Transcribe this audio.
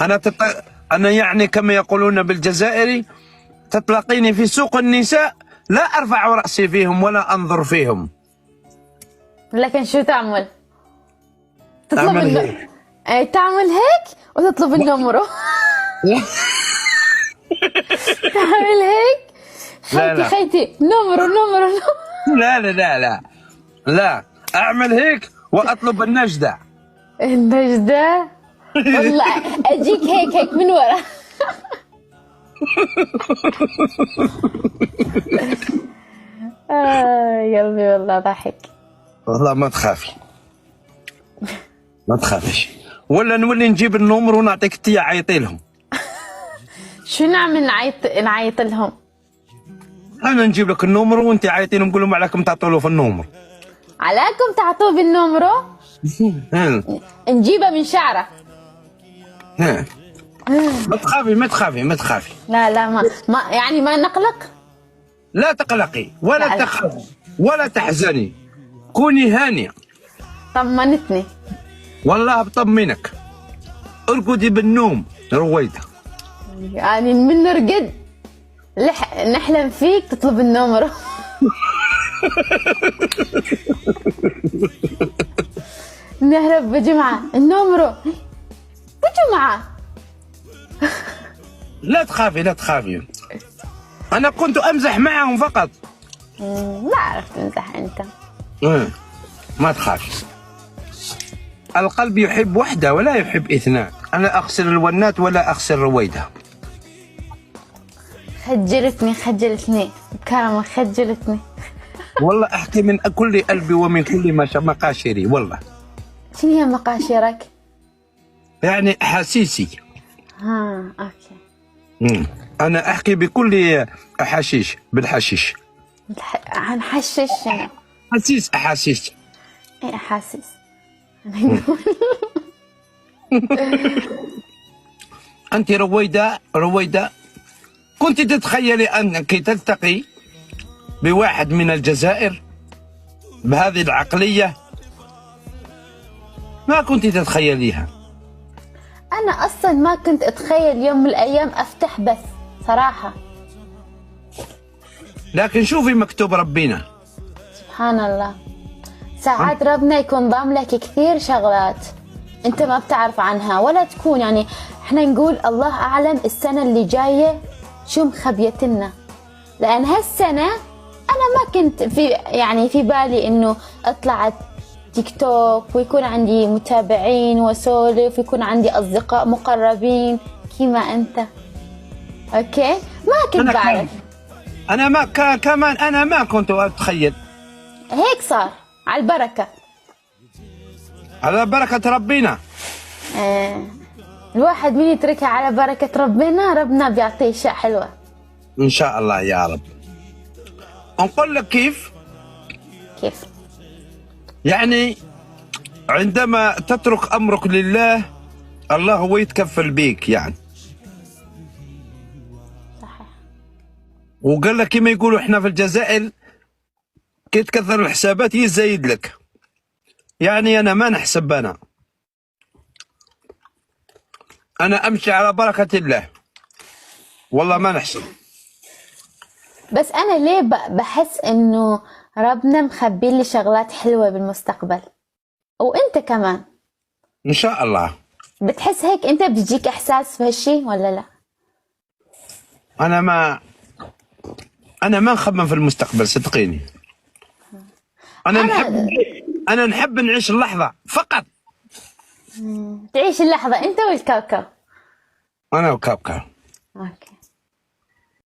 أنا أنا يعني كما يقولون بالجزائري تطلقيني في سوق النساء لا أرفع رأسي فيهم ولا أنظر فيهم. لكن شو تعمل؟ تطلب أعمل هيك. تعمل هيك وتطلب النمرة. تعمل هيك. لا خيتي لا خيتي نمرة نمرة. لا لا لا لا لا، أعمل هيك وأطلب النجدة. النجدة والله أجيك هيك هيك من ورا. يا قلبي والله ضحك. والله ما تخافي، ما تخافيش، ولا نولي نجيب النمر ونعطيك انت عيطي لهم. شو نعمل؟ نعيط لهم. انا نجيب لك النمر وانت عيطي لهم، قول لهم عليكم تعطوا له في النمر. عليكم تعطوه بالنمرة؟ نجيبه من شعره. ما تخافي ما تخافي ما تخافي. لا لا ما يعني ما نقلق. لا تقلقي ولا تخافي ولا تحزني، كوني هانية. طمنتني والله بطمنك. ارقدي بالنوم رويدة. يعني من نرقد نحلم فيك تطلب النمرة. نهرب بجمعة النمرة بجمعة. لا تخافي لا تخافي، أنا كنت أمزح معهم فقط. لا عرفت تمزح أنت. ما تخافي، القلب يحب وحده ولا يحب اثنان. أنا أخسر الونات ولا أخسر رويدة. خجلتني بكرمة خجلتني. والله أحكي من كل قلبي ومن كل مقاشري. والله شنو هي مقاشرك؟ يعني أحاسيسي. أوكي. أنا أحكي بكل أحاشيش بالحشيش. عن حشش شنو؟ أحاسيس. اي أحاسيس. أنت رويدة كنت تتخيلي أنك تلتقي بواحد من الجزائر بهذه العقلية؟ ما كنت تتخيليها. أنا أصلا ما كنت أتخيل يوم من الأيام أفتح بث صراحة. لكن شوفي مكتوب ربنا. سبحان الله، ساعات ربنا يكون ضام لك كثير شغلات أنت ما بتعرف عنها ولا تكون، يعني إحنا نقول الله أعلم السنة اللي جاية شو مخبيتنا. لأن هالسنة أنا ما كنت في بالي إنه أطلع تيك توك ويكون عندي متابعين واسولف ويكون عندي اصدقاء مقربين كيما انت. اوكي ما كنت بعرف. انا ما كنت اتخيل. هيك صار على البركة. على بركة ربنا. الواحد من يتركها على بركة ربنا بيعطيه اشياء حلوة ان شاء الله يا رب. نقول لك كيف يعني عندما تترك أمرك لله الله هو يتكفل بيك يعني. صحيح. وقال لك كما يقولوا احنا في الجزائر كي تكثر الحسابات يزايد لك. يعني أنا ما نحسب، أنا أمشي على بركة الله، والله ما نحسب. بس أنا ليه بحس إنه ربنا مخبي لي شغلات حلوة بالمستقبل، وأنت كمان إن شاء الله. بتحس هيك؟ أنت بيجيك إحساس بهالشي ولا لا؟ أنا ما نخمم في المستقبل صدقيني. أنا نحب نعيش اللحظة فقط. تعيش اللحظة أنت والكوكب. أنا وكابكا. أوكي.